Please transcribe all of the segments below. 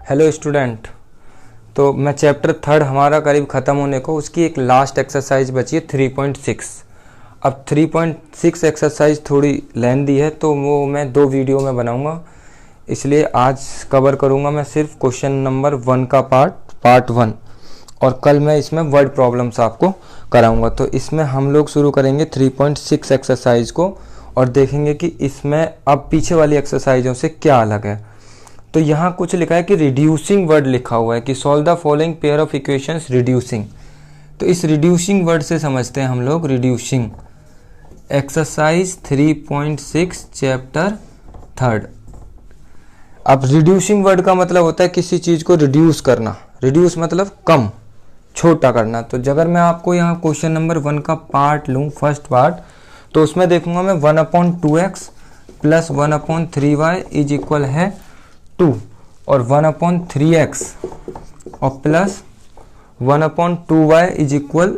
Hello student. तो मैं chapter third हमारा करीब ख़त्म होने को, उसकी एक लास्ट एक्सरसाइज बची है 3.6। अब 3.6 एक्सरसाइज थोड़ी लेंथी है तो वो मैं 2 वीडियो में बनाऊंगा, इसलिए आज कवर करूंगा मैं सिर्फ क्वेश्चन नंबर 1 का पार्ट 1, और कल मैं इसमें वर्ड प्रॉब्लम्स आपको कराऊंगा। तो इसमें हम लोग शुरू करेंगे 3.6 एक्सरसाइज को और देखेंगे कि इसमें अब पीछे वाली एक्सरसाइजों से क्या अलग है। तो यहाँ कुछ लिखा है कि रिड्यूसिंग वर्ड लिखा हुआ है कि solve the following pair of equations reducing. तो इस रिड्यूसिंग वर्ड से समझते हैं हम लोग रिड्यूसिंग। Exercise 3.6 chapter third. अब रिड्यूसिंग वर्ड का मतलब होता है किसी चीज़ को रिड्यूस करना। रिड्यूस मतलब कम, छोटा करना। तो अगर मैं आपको यहाँ क्वेश्चन नंबर 1 का पार्ट लूँ, फर्स्ट पार्ट, तो उसमें देखूंगा मैं 1/2x plus 1/3y is equal है 2 और 1/3x और प्लस 1/2y इज इक्वल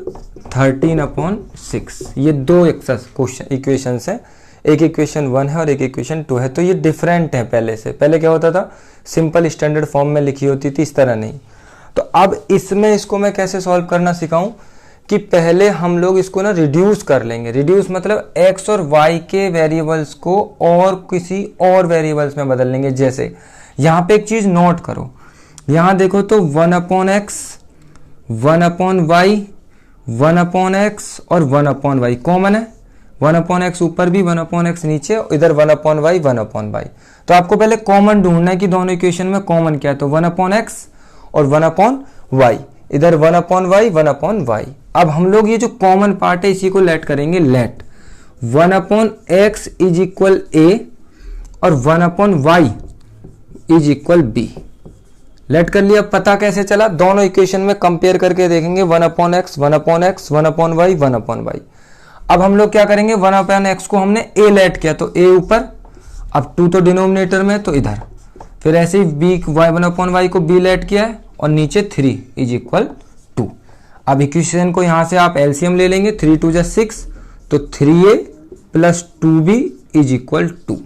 13/6। ये 2 इक्वेशन है, एक इक्वेशन 1 है और एक इक्वेशन 2 है। तो ये डिफरेंट है पहले से। पहले क्या होता था, सिंपल स्टैंडर्ड फॉर्म में लिखी होती थी, इस तरह नहीं। तो अब इसमें इसको मैं कैसे सॉल्व करना सिखाऊं कि पहले हम लोग इसको ना रिड्यूस कर लेंगे। रिड्यूस मतलब x और y के वेरिएबल्स को और किसी और वेरिएबल्स में बदल लेंगे। जैसे यहाँ पे एक चीज नोट करो, यहाँ देखो तो 1/x 1/y 1/x और 1/y कॉमन है। 1/x ऊपर भी 1/x नीचे, इधर 1/y 1/y। तो आपको पहले कॉमन ढूंढना है कि दोनों इक्वेशन में कॉमन क्या है। तो 1/x और 1/y, इधर 1/y 1/y। अब हम लोग ये जो कॉमन पार्ट है इसी को लेट करेंगे। Late 1/x is equal a और 1/y is equal b। Late कर लिया। पता कैसे चला, दोनों इक्वेशन में कंपेयर करके देखेंगे। 1/x 1/x 1/y 1/y। अब हम लोग क्या करेंगे, 1/x को हमने a लेट किया तो a ऊपर, अब 2 तो डिनोमिनेटर में तो इधर, फिर ऐसे ही b 1/y को b लेट किया है और नीचे 3 इज इक्वल 2। अब इक्वेशन को यहां से आप एलसीएम ले लेंगे, 3 2 जा 6 तो 3a plus 2b is equal 2।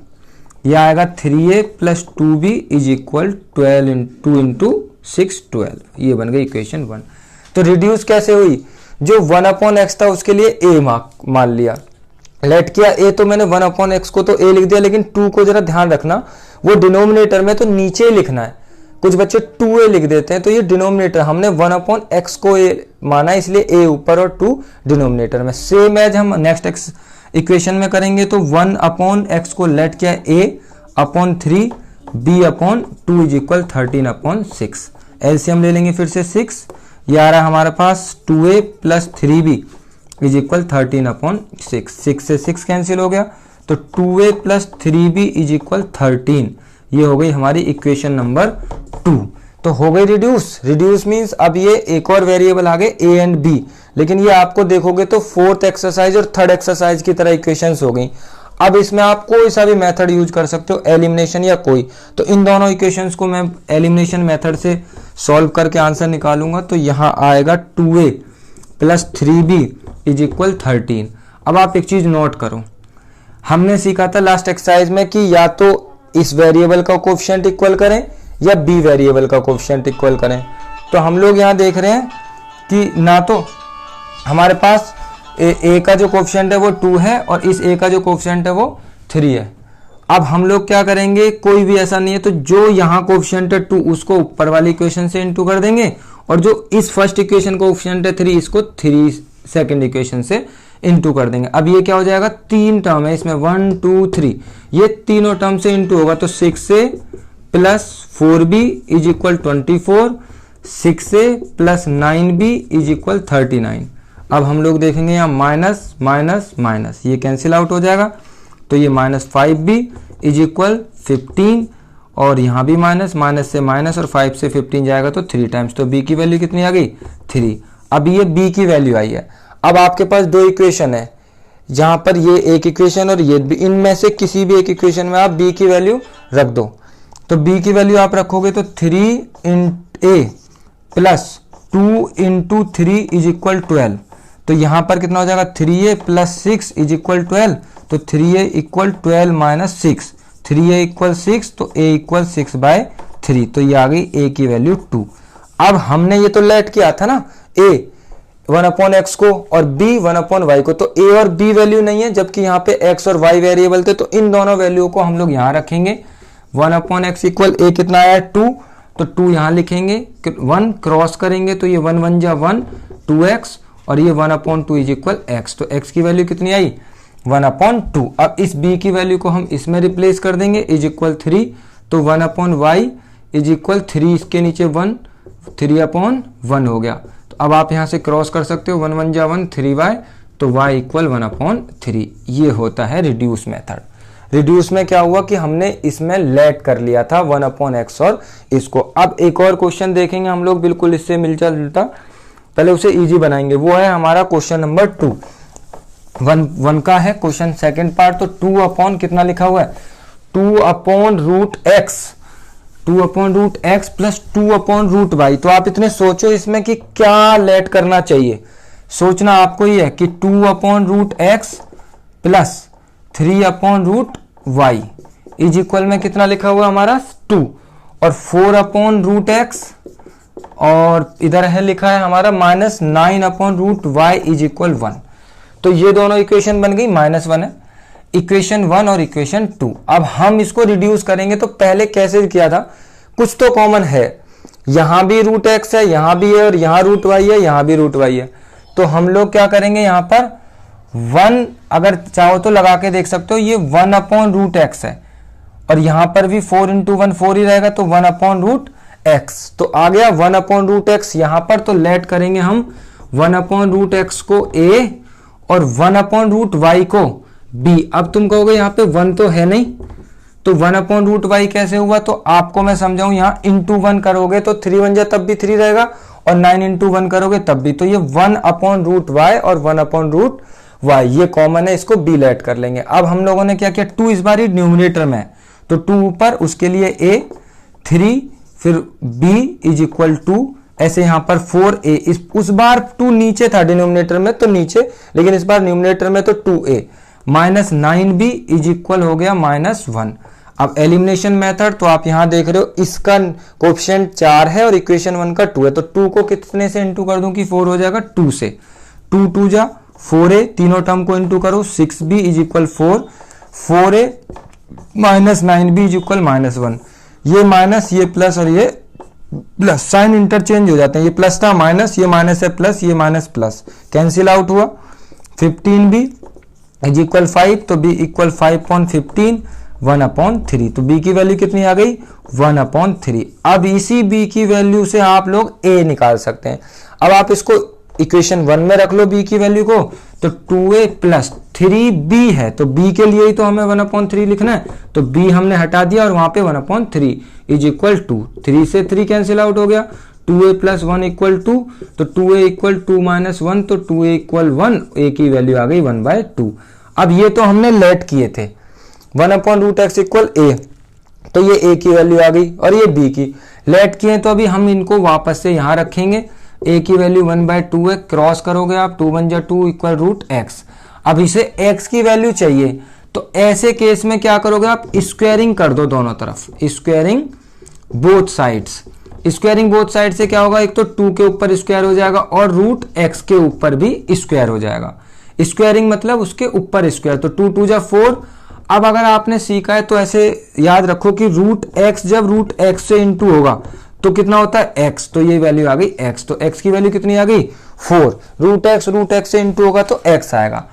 यह आएगा 3a plus 2b is equal 2 into 6 12। ये बन गई इक्वेशन 1। तो रिड्यूस कैसे हुई, जो 1/x था उसके लिए a मान लिया, लेट किया a, तो मैंने 1/x को तो a लिख दिया, लेकिन 2 को जरा ध्यान रखना वो डिनोमिनेटर में तो नीचे ही लिखना है। कुछ बच्चे 2a लिख देते हैं, तो ये डिनोमिनेटर, हमने 1/x को a माना इसलिए a ऊपर और 2 डिनोमिनेटर में। सेम एज हम नेक्स्ट इक्वेशन में करेंगे। तो 1/x को लेट किया a/3 b/2 is equal 13/6। LCM ले लेंगे फिर से 6, ये आ रहा है हमारे पास 2a plus 3b is equal 13/6। 6 से 6 कैंसिल हो गया तो 2a plus 3b is equal 13। ये हो गई हमारी इक्वेशन नंबर 2। तो हो गई रिड्यूस। रिड्यूस मींस अब ये एक और वेरिएबल आ गए a एंड b, लेकिन ये आपको देखोगे तो 4th एक्सरसाइज और 3rd एक्सरसाइज की तरह इक्वेशंस हो गई। अब इसमें आप कोई सा भी मेथड यूज कर सकते हो, एलिमिनेशन या कोई। तो इन दोनों इक्वेशंस को मैं एलिमिनेशन मेथड से सॉल्व करके आंसर निकालूंगा। तो यहाँ आएगा 2a plus 3b is equal 13। अब आप एक चीज नोट करो, हमने सीखा था लास्ट एक्सरसाइज में कि या तो इस वेरिएबल का कोएफिशिएंट इक्वल करें या बी वेरिएबल का कोएफिशिएंट इक्वल करें। तो हम लोग यहाँ देख रहे हैं कि ना तो हमारे पास a का जो कोएफिशिएंट है वो 2 है और इस a का जो कोएफिशिएंट है वो 3 है। अब हम लोग क्या करेंगे, कोई भी ऐसा नहीं है तो जो यहाँ कोएफिशिएंट है 2 उसको ऊपर वाली इक्वेशन से इनटू कर देंगे, और जो इस फर्स्ट इक्वेशन कोएफिशिएंट है 3 इसको 3 सेकंड इक्वेशन से इनटू कर देंगे। अब ये क्या हो जाएगा, 3 टर्म है इसमें 1 2 3, ये तीनों टर्म से इनटू होगा तो 6a plus 4b is equal 24, 6a plus 9b is equal 39। अब हम लोग देखेंगे यहाँ माइनस माइनस माइनस, ये कैंसिल आउट हो जाएगा तो ये -5b इज इक्वल 15, और यहाँ भी माइनस, माइनस से माइनस और 5 से 15 जाएगा तो 3 टाइम्स। तो b की वैल्यू कितनी आ गई, 3। अब ये b की वैल्यू आई है। अब आपके पास 2 इक्वेशन है, जहां पर ये एक इक्वेशन और ये भी, इनमें से किसी भी एक इक्वेशन में आप b की वैल्यू रख दो। तो b की वैल्यू आप रखोगे तो 3a plus 2 into 3 is equal 12। तो यहां पर कितना हो जाएगा, 3a प्लस 6 इज इक्वल 12। तो 3a equal 12 minus 6, 3a equal 6 तो a इक्वल 6/3। 3, तो ये आ गई a की वैल्यू 2। अब हमने ये तो लेट किया था ना a 1/x को और b 1/y को, तो a और b वैल्यू नहीं है, जबकि यहाँ पे x और y वेरिएबल थे, तो इन दोनों वैल्यू को हम लोग यहाँ रखेंगे। 1/x इक्वल a कितना आया 2, तो 2 यहाँ लिखेंगे, 1 क्रॉस करेंगे तो ये 1 1 जा 1 2x और ये 1/2 इज इक्वल x, तो x की वैल्यू कितनी आई 1/2। अब इस b की वैल्यू को हम इसमें रिप्लेस कर देंगे, इज इक्वल 3, तो 1/y इज इक्वल 3, इसके नीचे 1 3/1 हो गया। तो अब आप यहाँ से क्रॉस कर सकते हो, 1 1 जा 1 3y, तो y इक्वल 1/3। ये होता है रिड्यूस मेथड। रिड्यूस में क्या हुआ कि हमने इसमें लेट कर लिया था 1/x और इसको। अब एक और क्वेश्चन देखेंगे हम लोग, बिल्कुल इससे मिलता जुलता, पहले उसे इजी बनाएंगे। वो है हमारा क्वेश्चन नंबर 2, 1 का है क्वेश्चन सेकंड पार्ट। तो 2 कितना लिखा हुआ है 2/√x, 2/√x प्लस 2/√y। तो आप इतने सोचो इसमें कि क्या लेट करना चाहिए। सोचना आपको ये है कि 2/√x plus 3/√y is equal में कितना लिखा हुआ हमारा 2, और 4/√x और इधर है लिखा है हमारा माइनस 9/√y इज इक्वल 1। तो ये दोनों इक्वेशन बन गई, -1 है इक्वेशन 1 और इक्वेशन 2। अब हम इसको रिड्यूस करेंगे, तो पहले कैसे किया था, कुछ तो कॉमन है, यहां भी √x है, यहां भी है, और यहां √y है, यहां भी √y है। तो हम लोग क्या करेंगे, यहां पर 1 अगर चाहो तो लगा के देख सकते हो, ये 1/√x है, और यहां पर भी 4 × 1 4 ही रहेगा, तो 1/√x। तो आ गया 1/√x यहां पर। तो लेट करेंगे हम 1/√x को a और 1/√y को b। अब तुम कहोगे यहाँ पे 1 तो है नहीं, तो 1/√y कैसे हुआ, तो आपको मैं समझाऊं, यहाँ इंटू 1 करोगे तो 3 1 जा तब भी 3 रहेगा, और 9 × 1 करोगे तब भी, तो ये 1/√y और 1/√y ये कॉमन है, इसको b लेट कर लेंगे। अब हम लोगों ने क्या किया, 2 इस बार न्यूमरेटर में है, तो 2 ऊपर, उसके लिए a 3, फिर b इज इक्वल 2, ऐसे यहां पर 4a। उस बार 2 नीचे था डिनोमिनेटर में, तो नीचे, लेकिन इस बार न्यूमरेटर में तो 2a minus 9b is equal हो गया -1। अब एलिमिनेशन मेथड, तो आप यहां देख रहे हो इसका कोएफिशिएंट 4 है और इक्वेशन 1 का 2 है, तो 2 को कितने से इंटू कर दूं कि 4 हो जाएगा 2 से, 2 2 जा 4a, तीनों टर्म को इंटू करो, 6b is equal 4, 4a minus 9b is equal -1। ये माइनस, ये प्लस और ये प्लस, साइन इंटरचेंज हो जाते हैं, ये प्लस था माइनस, ये माइनस है प्लस, ये माइनस प्लस, कैंसिल आउट हुआ। 15b इज इक्वल 5, तो b इक्वल 5/15 1/3। तो b की वैल्यू कितनी आ गई 1/3। अब इसी b की वैल्यू से आप लोग a निकाल सकते हैं। अब आप इसको इक्वेशन 1 में रख लो b की वैल्यू को, तो 2a प्लस 3b है, तो b के लिए ही तो हमें 1/3 लिखना है, तो b हमने हटा दिया और वहां पे 1/3 इज इक्वल 2, 3 से 3 कैंसिल आउट हो गया, 2a प्लस 1 इक्वल 2, तो 2a इक्वल 2 माइनस 1, तो 2a इक्वल 1, a की वैल्यू आ गई 1/2। अब ये तो हमने लेट किए थे 1/√x इक्वल a, तो ये a की वैल्यू आ गई, और ये b की लेट किए, तो अभी हम इनको वापस से यहां रखेंगे। a की वैल्यू 1/2 है, क्रॉस करोगे आप, 2 1 जा 2 इक्वल √x। अब इसे x की वैल्यू चाहिए, तो ऐसे केस में क्या करोगे आप, स्क्वायरिंग कर दो दोनों तरफ, squaring both sides. Squaring both side से क्या होगा, एक तो 2 के ऊपर स्क्वायर हो जाएगा और √x के ऊपर भी स्क्वायर हो जाएगा। स्क्वायरिंग मतलब उसके ऊपर स्क्वायर, तो 2 2 जा 4। अब अगर आपने सीखा है तो ऐसे याद रखो कि √x जब √x से इंटू होगा तो कितना होता है x, तो ये वैल्यू आ गई x, तो x की वैल्यू कितनी आ गई 4, √x से इंटू होगा तो x आएगा।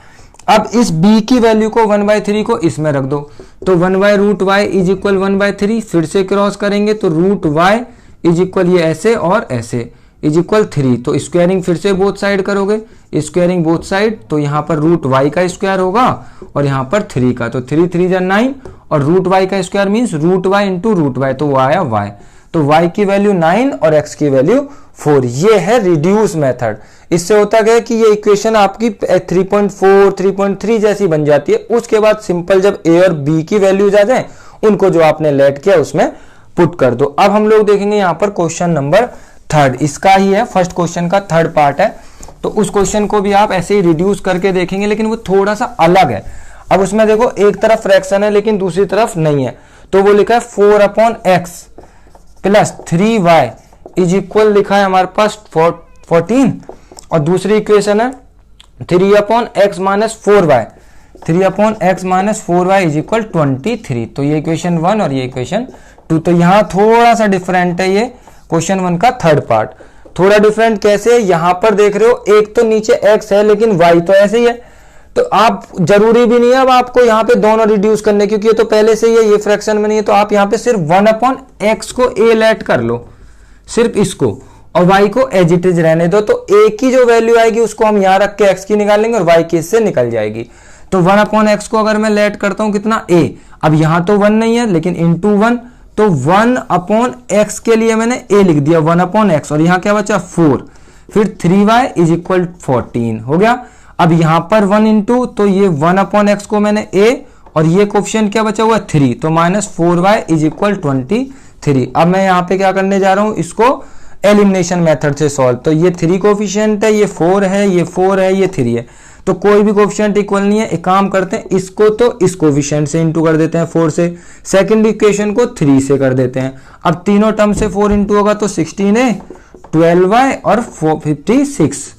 अब इस b की वैल्यू को 1/3 को इसमें रख दो, तो 1/√y इज इक्वल 1/3, फिर से क्रॉस करेंगे तो √y इज इक्वल ये ऐसे और ऐसे इज इक्वल 3, तो स्क्वायरिंग फिर से बोथ साइड करोगे, स्क्वायरिंग बोथ साइड, तो यहाँ पर √y का स्क्वायर होगा और यहाँ पर 3 का, तो 3 3 जा 9, और √y का square means √y into √y, तो वो आया y, तो y की वैल्यू 9 और x की वैल्यू 4। ये है रिड्यूस मेथड। इससे होता क्या है कि ये इक्वेशन आपकी 3.4 3.3 जैसी बन जाती है। उसके बाद सिंपल जब a और b की वैल्यूज आ जाए, उनको जो आपने लेट किया उसमें पुट कर दो। अब हम लोग देखेंगे यहाँ पर क्वेश्चन नंबर 3, इसका ही है, फर्स्ट क्वेश्चन का 3rd पार्ट है, तो उस क्वेश्चन को भी आप ऐसे ही रिड्यूस करके देखेंगे, लेकिन वो थोड़ा सा अलग है। अब उसमें देखो एक तरफ फ्रैक्शन है लेकिन दूसरी तरफ नहीं है, तो वो लिखा है 4/x plus 3y is equal लिखा है हमारे पास 14 और दूसरी इक्वेशन है 3/x minus 4y 3/x minus 4y is equal 23। तो ये इक्वेशन 1 और ये इक्वेशन 2। तो यहाँ थोड़ा सा डिफरेंट है ये क्वेश्चन 1 का थर्ड पार्ट। थोड़ा डिफरेंट कैसे है, यहां पर देख रहे हो एक तो नीचे x है लेकिन y तो ऐसे ही है, तो आप जरूरी भी नहीं है अब आपको यहाँ पे दोनों रिड्यूस करने, क्योंकि ये तो पहले से ही है, ये फ्रैक्शन में नहीं है, तो आप यहाँ पे सिर्फ 1/x को a लेट कर लो, सिर्फ इसको, और y को एज इट इज रहने दो। तो a की जो वैल्यू आएगी उसको हम यहाँ रख के x की निकाल लेंगे और y की इससे निकल जाएगी। तो 1/x को अगर मैं लेट करता हूं कितना a, अब यहां तो 1 नहीं है लेकिन इंटू 1, तो 1/x के लिए मैंने a लिख दिया 1/x, और यहां क्या बचा 4, फिर 3y इज इक्वल 14 हो गया। अब यहां पर 1 इंटू, तो ये 1/x को मैंने a और ये कोफिशिएंट क्या बचा हुआ है 3, तो माइनस 4y इज इक्वल 23। अब मैं यहाँ पे क्या करने जा रहा हूं, इसको एलिमिनेशन मेथड से सॉल्व। तो ये 3 कोफिशिएंट है, ये 4 है, ये 4 है, ये 3 है, तो कोई भी कोफिशिएंट इक्वल नहीं है। एक काम करते हैं, इसको तो इस कोफिशिएंट से इंटू कर देते हैं 4 से, सेकंड इक्वेशन को 3 से कर देते हैं। अब तीनों टर्म से 4 इंटू होगा तो 16 है, 12y और 56।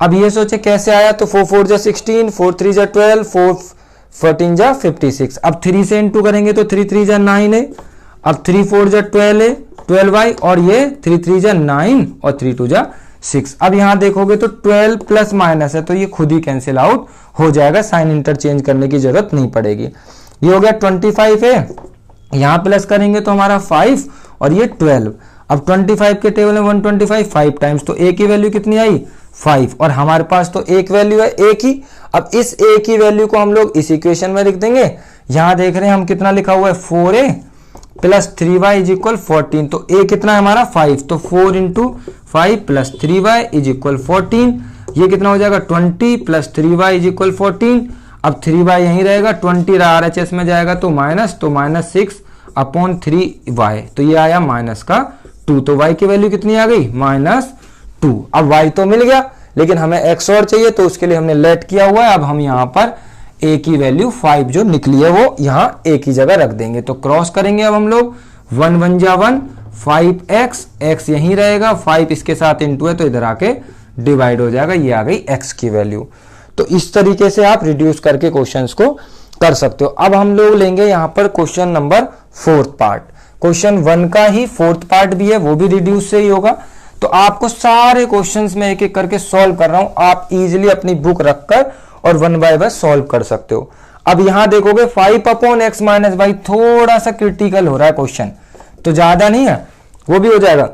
अब ये सोचे कैसे आया, तो 4 4 जा 16, 4 3 जा 12, 4 14 जा 56। अब 3 से इंटू करेंगे तो 3 3 जा 9 है, अब 3 4 जा 12 है, 12y, और ये 3 3 जा 9 और 3 2 जा 6। अब यहां देखोगे तो 12 प्लस माइनस है, तो ये खुद ही कैंसिल आउट हो जाएगा, साइन इंटरचेंज करने की जरूरत नहीं पड़ेगी। ये हो गया 25 है, यहां प्लस करेंगे तो हमारा 5 और ये 12। अब 25 के टेबल में 125 5 टाइम्स, तो a की वैल्यू कितनी आई 5, और हमारे पास तो एक वैल्यू है a की। अब इस a की वैल्यू को हम लोग इस इक्वेशन में लिख देंगे। यहां देख रहे हैं हम कितना लिखा हुआ है 4a plus 3y is equal 14, तो a कितना है हमारा 5, तो 4 into 5 plus 3y is equal 14, ये कितना हो जाएगा 20 प्लस 3y इज इक्वल 14। अब 3y यहीं रहेगा, 20 RHS में जाएगा तो माइनस 6/3y, तो ये आया माइनस का 2, तो y की वैल्यू कितनी आ गई -2। अब y तो मिल गया लेकिन हमें x और चाहिए, तो उसके लिए हमने लेट किया हुआ है। अब हम यहाँ पर a की वैल्यू 5 जो निकली है वो यहाँ a की जगह रख देंगे, तो क्रॉस करेंगे। अब हम लोग 1 1 जा 1, 5x, x यहीं रहेगा, 5 इसके साथ इंटू है तो इधर आके डिवाइड हो जाएगा, ये आ गई x की वैल्यू। तो इस तरीके से आप रिड्यूस करके क्वेश्चंस को कर सकते हो। अब हम लोग लेंगे यहाँ पर question number 4th part. Question 1 का ही 4th पार्ट भी है, वो भी रिड्यूस से ही होगा। तो आपको सारे क्वेश्चंस में एक एक करके सॉल्व कर रहा हूं, आप इजीली अपनी बुक रखकर और 1 बाय 1 सॉल्व कर सकते हो। अब यहां देखोगे 5/x माइनस y, थोड़ा सा क्रिटिकल हो रहा है क्वेश्चन, तो ज्यादा नहीं है, वो भी हो जाएगा।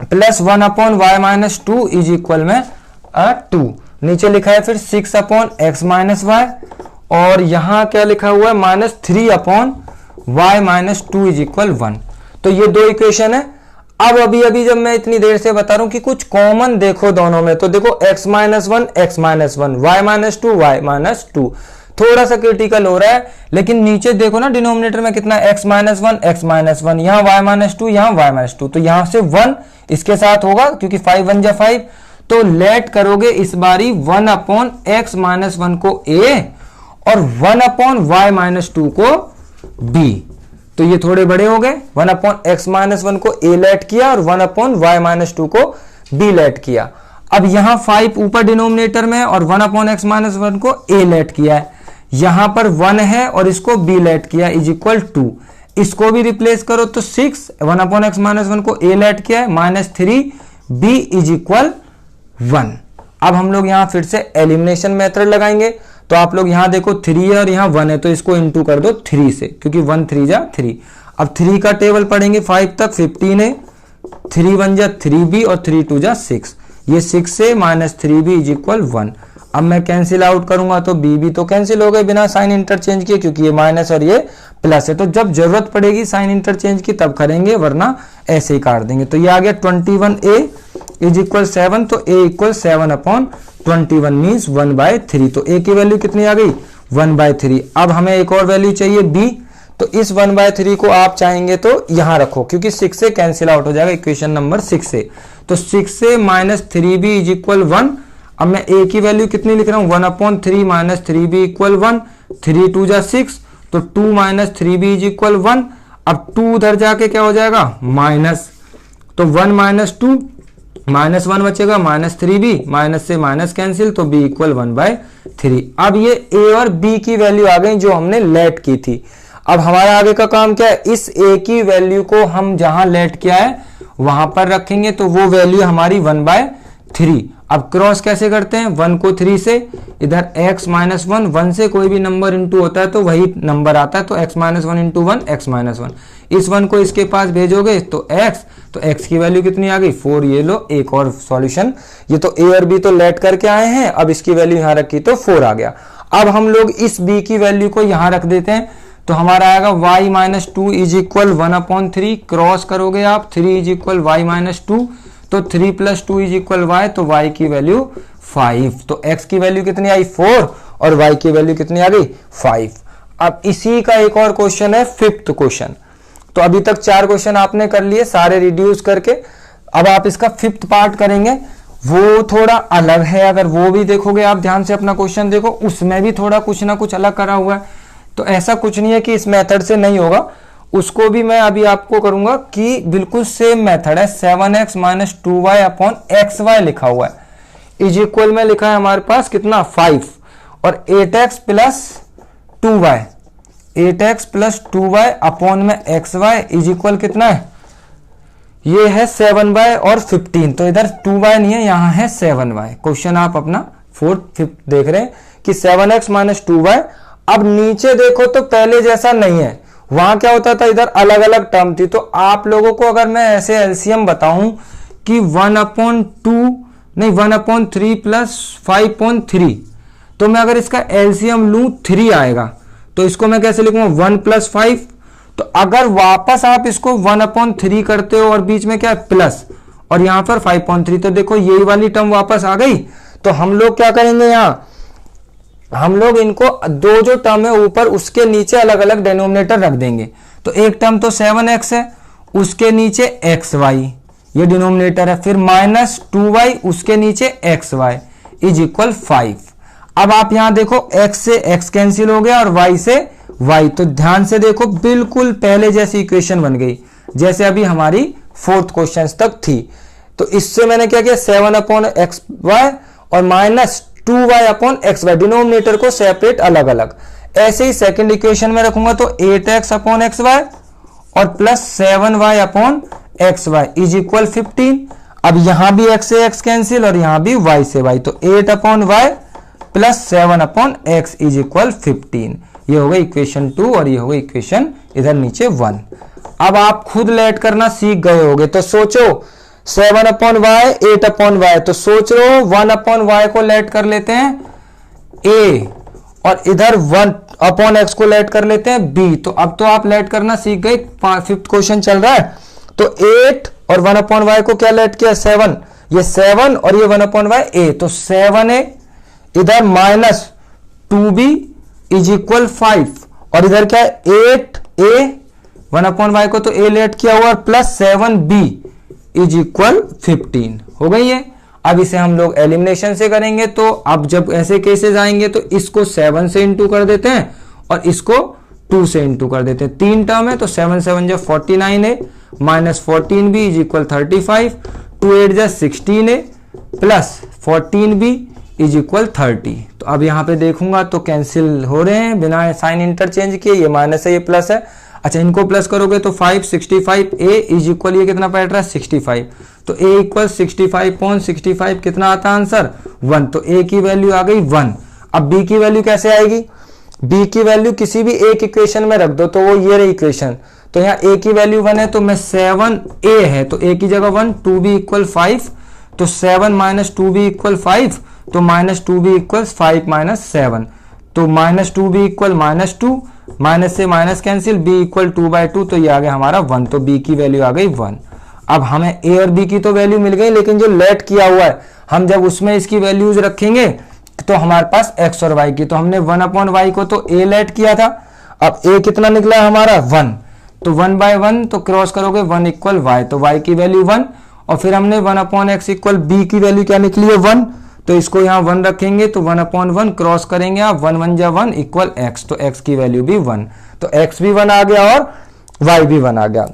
Plus 1/y minus 2 is equal में 2, नीचे लिखा है फिर 6/x माइनस y, और यहां क्या लिखा हुआ है -3/y माइनस 2 इज इक्वल 1। तो ये दो इक्वेशन है। अब अभी जब मैं इतनी देर से बता रहा हूं कि कुछ कॉमन देखो दोनों में, तो देखो x minus 1 x minus 1, y minus 2 y minus 2, थोड़ा सा क्रिटिकल हो रहा है। लेकिन नीचे देखो ना डिनोमिनेटर में कितना x माइनस 1 x माइनस 1, यहाँ y माइनस 2 यहाँ y माइनस 2, तो यहां से 1 इसके साथ होगा क्योंकि 5 1 जा 5, तो लेट करोगे इस बारी 1/x माइनस 1 को a और 1/y माइनस 2 को b, तो ये थोड़े बड़े हो गए। 1/x माइनस 1 को a लेट किया और 1/y माइनस 2 को b लेट किया। अब यहां 5 ऊपर डिनोमिनेटर में और 1/x माइनस 1 को a लेट किया है, यहां पर 1 है और इसको b लेट किया इज इक्वल 2, इसको भी रिप्लेस करो तो 6, 1/x माइनस 1 को a लेट किया है -3b इज इक्वल 1। अब हम लोग यहां फिर से एलिमिनेशन मेथड लगाएंगे, तो आप लोग यहां देखो 3 है और यहां 1 है, तो इसको इंटू कर दो 3 से, क्योंकि 1 3 जा 3। अब 3 का टेबल पढ़ेंगे 5 तक, 15 है, 3 1 जा 3b और 3 2 जा 6, ये 6 से -3b इज इक्वल 1। अब मैं कैंसिल आउट करूंगा तो b भी तो कैंसिल हो गए बिना साइन इंटरचेंज किए, क्योंकि ये माइनस और ये प्लस है, तो जब जरूरत पड़ेगी साइन इंटरचेंज की तब करेंगे, वरना ऐसे ही काट देंगे। तो ये आ गया 21a इज इक्वल 7, तो a इक्वल 7/21 मीन्स 1/3, तो a की वैल्यू कितनी आ गई 1/3। अब हमें एक और वैल्यू चाहिए b, तो इस 1/3 को आप चाहेंगे तो यहां रखो, क्योंकि 6 से कैंसिल आउट हो जाएगा इक्वेशन नंबर 6 से, तो 6 से -3b इज इक्वल 1। अब मैं a की वैल्यू कितनी लिख रहा हूं 1/3 -3b इक्वल 1, 3 2 जा 6, तो 2 -3b इज इक्वल 1। अब 2 उधर जाके क्या हो जाएगा माइनस, तो 1 माइनस 2 माइनस 1 बचेगा, माइनस 3b, माइनस से माइनस कैंसिल, तो b इक्वल 1/3। अब ये a और b की वैल्यू आ गई जो हमने लेट की थी। अब हमारा आगे का काम क्या है, इस a की वैल्यू को हम जहां लेट किया है वहां पर रखेंगे, तो वो वैल्यू हमारी 1/3। अब क्रॉस कैसे करते हैं, 1 को 3 से, इधर x माइनस 1, 1 से कोई भी नंबर इंटू होता है तो वही नंबर आता है, तो x minus 1 into 1 x minus 1, इस 1 को इसके पास भेजोगे तो x, तो x की वैल्यू कितनी आ गई 4। ये लो एक और सॉल्यूशन, ये तो a और b तो लेट करके आए हैं, अब इसकी वैल्यू यहां रखी तो 4 आ गया। अब हम लोग इस b की वैल्यू को यहां रख देते हैं, तो हमारा आएगा y minus 2 is equal 1/3, cross करोगे आप 3 इज इक्वल y माइनस 2, तो 3 प्लस 2 इज इक्वल y, तो y की वैल्यू 5, तो x की वैल्यू कितनी आई 4 और y की वैल्यू कितनी आ गई 5। अब इसी का एक और क्वेश्चन है, 5th क्वेश्चन। तो अभी तक 4 क्वेश्चन आपने कर लिए सारे रिड्यूस करके, अब आप इसका 5th पार्ट करेंगे, वो थोड़ा अलग है। अगर वो भी देखोगे आप ध्यान से अपना क्वेश्चन देखो, उसमें भी थोड़ा कुछ ना कुछ अलग करा हुआ है, तो ऐसा कुछ नहीं है कि इस मेथड से नहीं होगा, उसको भी मैं अभी आपको करूंगा कि बिल्कुल सेम मेथड है। 7x minus 2y upon xy लिखा हुआ है, इज इक्वल में लिखा है हमारे पास कितना 5, और 8x plus 2y, 8x plus 2y upon में xy इज इक्वल कितना है, ये है 7y और 15, तो इधर 2y नहीं है, यहां है 7y। क्वेश्चन आप अपना 4th 5th देख रहे हैं कि 7x माइनस 2y। अब नीचे देखो तो पहले जैसा नहीं है, वहां क्या होता था, इधर अलग अलग टर्म थी, तो आप लोगों को अगर मैं ऐसे एलसीएम बताऊं कि 1/2 नहीं 1/3 प्लस 5/3, तो मैं अगर इसका एलसीएम लूं 3 आएगा, तो इसको मैं कैसे लिखूंगा 1 प्लस 5। तो अगर वापस आप इसको 1/3 करते हो और बीच में क्या है प्लस, और यहां पर 5/3, तो देखो यही वाली टर्म वापस आ गई। तो हम लोग क्या करेंगे, यहां हम लोग इनको दो जो टर्म है ऊपर उसके नीचे अलग अलग डिनोमिनेटर रख देंगे। तो एक टर्म तो 7x है, उसके नीचे xy ये डिनोमिनेटर है, फिर माइनस 2y उसके नीचे xy इज इक्वल 5। अब आप यहां देखो x से x कैंसिल हो गया और y से y, तो ध्यान से देखो बिल्कुल पहले जैसी इक्वेशन बन गई जैसे अभी हमारी 4th क्वेश्चन तक थी। तो इससे मैंने क्या किया 7/xy और minus 2y upon xy, denominator को सेपरेट अलग अलग। ऐसे ही सेकंड इक्वेशन में रखूंगा तो 8x अपॉन xy और plus 7y upon xy is equal 15। अब यहां भी x से x कैंसिल और यहां भी y से y, तो 8 upon y plus 7 upon x is equal 15। ये हो गई इक्वेशन 2 और ये हो गई इक्वेशन इधर नीचे 1। अब आप खुद लेट करना सीख गए होगे, तो सोचो 7/y 8/y, तो सोच लो 1/y को लेट कर लेते हैं a और इधर 1/x को लेट कर लेते हैं b। तो अब तो आप लेट करना सीख गए, 5th क्वेश्चन चल रहा है। तो 8 और 1/y को क्या लेट किया 7, ये 7 और ये 1/y a, तो 7a इधर माइनस 2b इज इक्वल 5 और इधर क्या है 8a 1/y को तो a लेट किया हुआ प्लस 7b इज इक्वल 15 हो गई है। अब इसे हम लोग एलिमिनेशन से करेंगे, तो अब जब ऐसे केसेस आएंगे तो इसको 7 से इंटू कर देते हैं और इसको 2 से इंटू कर देते हैं। 3 टर्म है तो 7 7 जा 49 है माइनस 14b इज इक्वल 35, 2 8 जा 16 है प्लस 14b इज इक्वल 30। तो अब यहाँ पे देखूंगा तो कैंसिल हो रहे हैं बिना साइन इंटरचेंज किए, ये माइनस है ये प्लस है। अच्छा इनको प्लस करोगे तो 5 65 a इज इक्वल ये कितना बैठ रहा है 65, तो a इक्वल 65/65 कितना आता है आंसर 1, तो a की वैल्यू आ गई 1। अब b की वैल्यू कैसे आएगी, b की वैल्यू किसी भी एक इक्वेशन में रख दो, तो वो ये रही इक्वेशन, तो यहाँ a की वैल्यू 1 है तो मैं 7a है तो a की जगह 1, 2b इक्वल 5, तो 7 माइनस 2b इक्वल 5, तो माइनस 2b इक्वल 5 माइनस 7, तो minus 2b equal minus 2, minus से माइनस कैंसिल, b इक्वल 2/2, तो ये आ गया हमारा 1, तो b की वैल्यू आ गई 1। अब हमें a और b की तो वैल्यू मिल गई, लेकिन जो लेट किया हुआ है हम जब उसमें इसकी वैल्यूज रखेंगे तो हमारे पास x और y की, तो हमने 1/y को तो a लेट किया था, अब a कितना निकला है हमारा 1, तो 1/1 तो क्रॉस करोगे 1 इक्वल y, तो y की वैल्यू 1, और फिर हमने 1/x इक्वल b की वैल्यू क्या निकली है 1, तो इसको यहाँ 1 रखेंगे तो 1/1 क्रॉस करेंगे आप, 1 1 जा 1 इक्वल x, तो x की वैल्यू भी 1, तो x भी 1 आ गया और y भी 1 आ गया।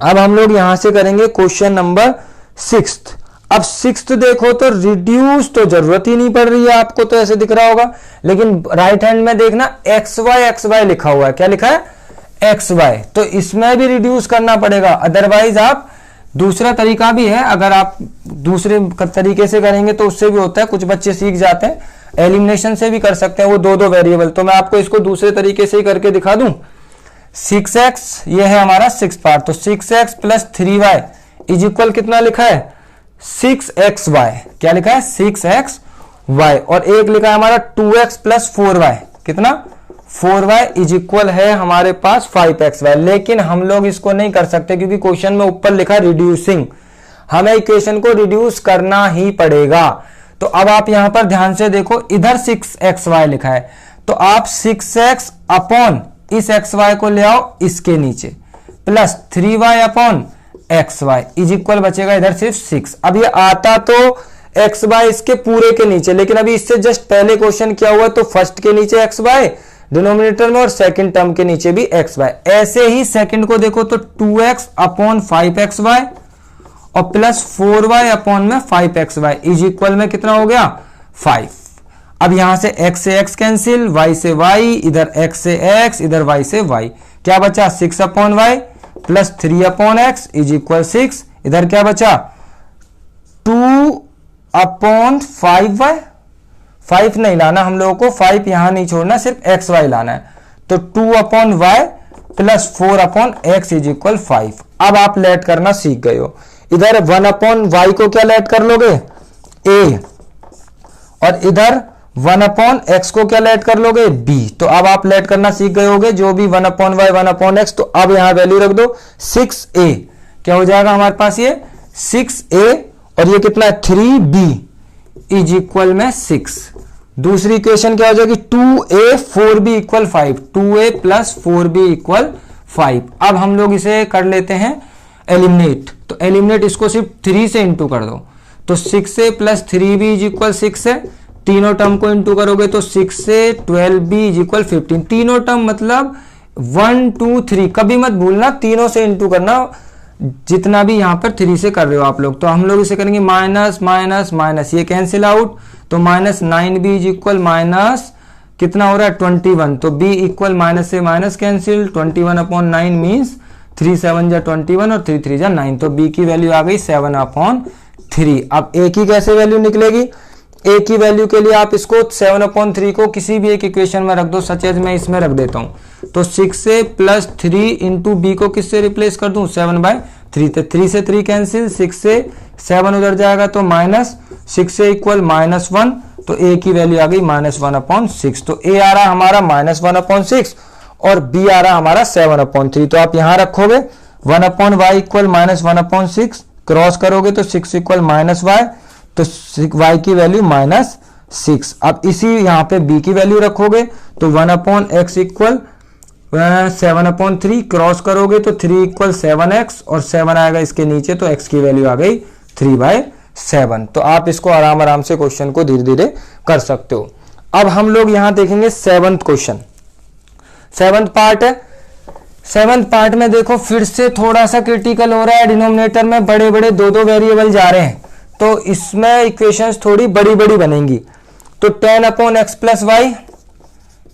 अब हम लोग यहां से करेंगे क्वेश्चन नंबर 6। अब 6 देखो तो रिड्यूस तो जरूरत ही नहीं पड़ रही है, आपको तो ऐसे दिख रहा होगा, लेकिन राइट हैंड में देखना xy लिखा हुआ है। क्या लिखा है? xy। तो इसमें भी रिड्यूस करना पड़ेगा, अदरवाइज आप दूसरा तरीका भी है, अगर आप दूसरे तरीके से करेंगे तो उससे भी होता है, कुछ बच्चे सीख जाते हैं, एलिमिनेशन से भी कर सकते हैं वो दो वेरिएबल। तो मैं आपको इसको दूसरे तरीके से ही करके दिखा दूं। 6x ये है हमारा 6 पार्ट, तो 6x plus 3y is equal कितना लिखा है? 6xy। क्या लिखा है? 6xy। और एक लिखा है हमारा 2x प्लस 4y, कितना? 4y इज इक्वल है हमारे पास 5xy। लेकिन हम लोग इसको नहीं कर सकते क्योंकि क्वेश्चन में ऊपर लिखा रिड्यूसिंग, हमें इक्वेशन को रिड्यूस करना ही पड़ेगा। तो अब आप यहां पर ध्यान से देखो, इधर 6xy लिखा है, तो आप 6x अपॉन इस xy को ले आओ इसके नीचे, plus 3y upon xy is equal बचेगा इधर सिर्फ 6। अब ये आता तो xy इसके पूरे के नीचे, लेकिन अभी इससे जस्ट पहले क्वेश्चन क्या हुआ, तो फर्स्ट के नीचे xy डिनोमिनेटर में और सेकंड टर्म के नीचे भी xy। ऐसे ही सेकंड को देखो तो 2x अपॉन 5xy और प्लस 4y अपॉन में 5xy इज इक्वल में कितना हो गया? 5। अब यहां से x से x कैंसिल, y से y, इधर x से x, इधर y से y, क्या बचा? 6 upon y plus 3 upon x is equal 6। इधर क्या बचा? 2 अपॉन 5y, 5 नहीं लाना हम लोगों को, 5 यहां नहीं छोड़ना, सिर्फ xy लाना है। तो 2 upon y plus 4 upon x is equal 5। अब आप लेट करना सीख गए हो। इधर 1 अपॉन y को क्या लेट कर लोगे? a, और इधर 1 अपॉन x को क्या लेट कर लोगे? b। तो अब आप लेट करना सीख गए होगे, जो भी 1 अपॉन y 1 अपॉन x। तो अब यहां वैल्यू रख दो 6a, क्या हो जाएगा हमारे पास? ये 6a और ये कितना है? 3b इज इक्वल में 6। दूसरी इक्वेशन क्या हो जाएगी? 2a 4b equal 5, 2a plus 4b equal 5। अब हम लोग इसे कर लेते हैं एलिमिनेट। तो एलिमिनेट इसको सिर्फ 3 से इंटू कर दो, तो 6a plus 3b is equal 6 है। तीनों टर्म को इंटू करोगे तो 6 से 12b इज इक्वल 15। तीनों टर्म मतलब 1 2 3, कभी मत भूलना तीनों से इंटू करना, जितना भी यहां पर 3 से कर रहे हो आप लोग। तो हम लोग इसे करेंगे माइनस माइनस माइनस, ये कैंसिल आउट, तो minus 9b is equal minus कितना हो रहा है? 21। तो b इक्वल माइनस से माइनस कैंसिल, 21 अपॉन 9 मीन्स 3 7 जा 21 और 3 3 जा 9। तो b की वैल्यू आ गई 7 अपॉन 3। अब a की कैसे वैल्यू निकलेगी? a की वैल्यू के लिए आप इसको 7 अपॉन 3 को किसी भी एक इक्वेशन में रख दो, सच एज मैं इसमें रख देता हूं। तो 6a प्लस 3 इंटू बी को किससे रिप्लेस कर दूं? 7/3। तो 3 से 3 कैंसिल, 6 से 7 उधर जाएगा तो माइनस 6 से इक्वल -1। तो a की वैल्यू आ गई -1 अपॉन 6। तो a आ रहा हमारा -1 अपॉन 6 और b आ रहा हमारा 7 अपॉन 3। तो आप यहां रखोगे 1 upon y equal -1 upon 6, cross करोगे तो 6 इक्वल -y, तो y की वैल्यू -6। अब इसी यहां पे b की वैल्यू रखोगे तो 1 upon x equal 7 upon 3, cross करोगे तो 3 इक्वल 7x और 7 आएगा इसके नीचे, तो x की वैल्यू आ गई 3/7। तो आप इसको आराम आराम से क्वेश्चन को धीरे धीरे कर सकते हो। अब हम लोग यहां देखेंगे 7th क्वेश्चन, 7th पार्ट है। 7th पार्ट में देखो फिर से थोड़ा सा क्रिटिकल हो रहा है, डिनोमिनेटर में बड़े बड़े दो वेरिएबल जा रहे हैं, तो इसमें इक्वेशंस थोड़ी बड़ी बड़ी बनेंगी। तो 10 upon X plus Y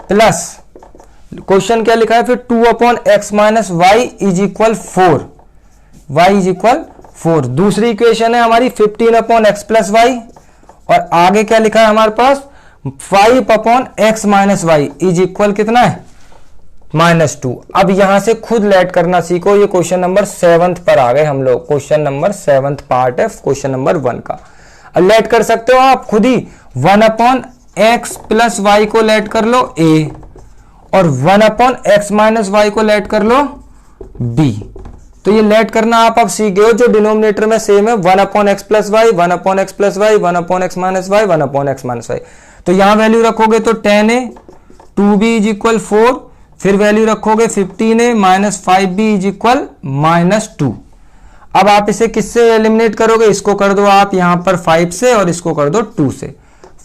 plus question क्या लिखा है फिर 2 upon X minus Y is equal 4, Y is equal 4। दूसरी इक्वेशन है हमारी 15 अपॉन एक्स प्लस वाई, और आगे क्या लिखा है हमारे पास 5 upon X minus Y is equal कितना है -2। अब यहां से खुद लेट करना सीखो। ये क्वेश्चन नंबर 7th पर आ गए हम लोग, क्वेश्चन नंबर 7th पार्ट है क्वेश्चन नंबर 1 का। अब लेट कर सकते हो आप खुद ही, 1 अपॉन एक्स प्लस वाई को लेट कर लो a और 1 अपॉन एक्स माइनस वाई को लेट कर लो b। तो ये लेट करना आप अब सीख गए हो, जो डिनोमिनेटर में सेम है 1 upon X plus Y, 1 upon X plus Y, 1 upon X minus Y, 1 upon X minus Y. तो यहां वैल्यू रखोगे तो 10a 2b इज इक्वल 4, फिर वैल्यू रखोगे 15a minus 5b is equal -2। अब आप इसे किससे एलिमिनेट करोगे? इसको कर दो आप यहां पर 5 से और इसको कर दो 2 से।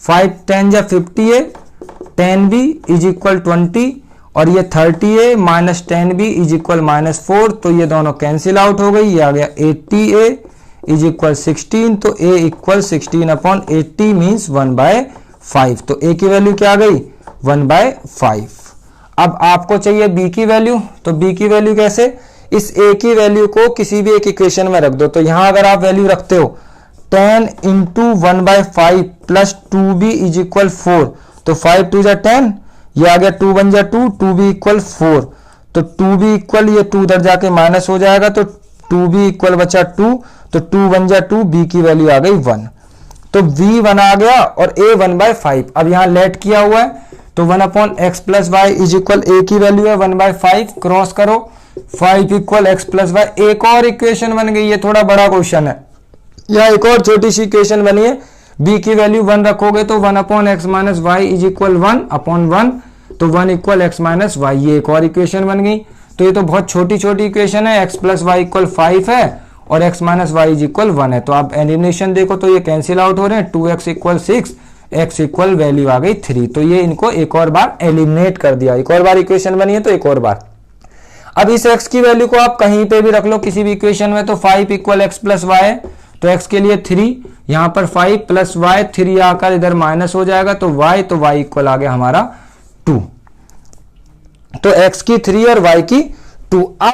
5 10 जा 50a, 10b इज इक्वल 20 और ये 30a minus 10b is equal -4, तो ये दोनों कैंसिल आउट हो गई। ये आ गया 80a इज इक्वल 16, तो a इक्वल 16 अपॉन 80 मीन्स 1/5। तो a की वैल्यू क्या आ गई 1/5। अब आपको चाहिए b की वैल्यू, तो b की वैल्यू कैसे, इस a की वैल्यू को किसी भी एक इक्वेशन में रख दो। तो यहां अगर आप वैल्यू रखते हो 10 into 1/5 plus 2b is equal 4, तो 5 2 जा 10, ये आ गया 2 1 जा 2, 2b इक्वल 4, तो 2b इक्वल ये 2 उधर जाके माइनस हो जाएगा, तो 2b इक्वल बचा 2, तो 2 1 जा 2, b की वैल्यू आ गई 1। तो v 1 आ गया और a 1/5। अब यहाँ लेट किया हुआ है, तो 1 upon X plus Y is equal a की वैल्यू है 1/5, क्रॉस करो 5 इक्वल एक्स प्लस वाई। एक और इक्वेशन बन गई, ये थोड़ा बड़ा क्वेश्चन है, या एक और छोटी सी इक्वेशन बनी है, b की वैल्यू 1 रखोगे तो 1 upon X minus Y is equal 1 upon 1, तो 1 इक्वल एक्स माइनस वाई, ये एक और इक्वेशन बन गई। तो ये तो बहुत छोटी छोटी इक्वेशन है, एक्स प्लस वाई इक्वल 5 है और X minus Y is equal 1 है। तो आप एलिमिनेशन देखो तो ये कैंसिल आउट हो रहे हैं, 2x equal 6, x equal value आ गई 3। तो ये इनको एक और बार एलिमिनेट कर दिया, एक और बार इक्वेशन बनी है तो एक और बार। अब इस x की वैल्यू को आप कहीं पे भी रख लो किसी भी इक्वेशन में, तो 5 इक्वल एक्स प्लस वाई, तो x के लिए 3, यहां पर 5 प्लस वाई, 3 आकर इधर माइनस हो जाएगा, तो y इक्वल आ गया हमारा 2। तो x की 3 और y की 2। अब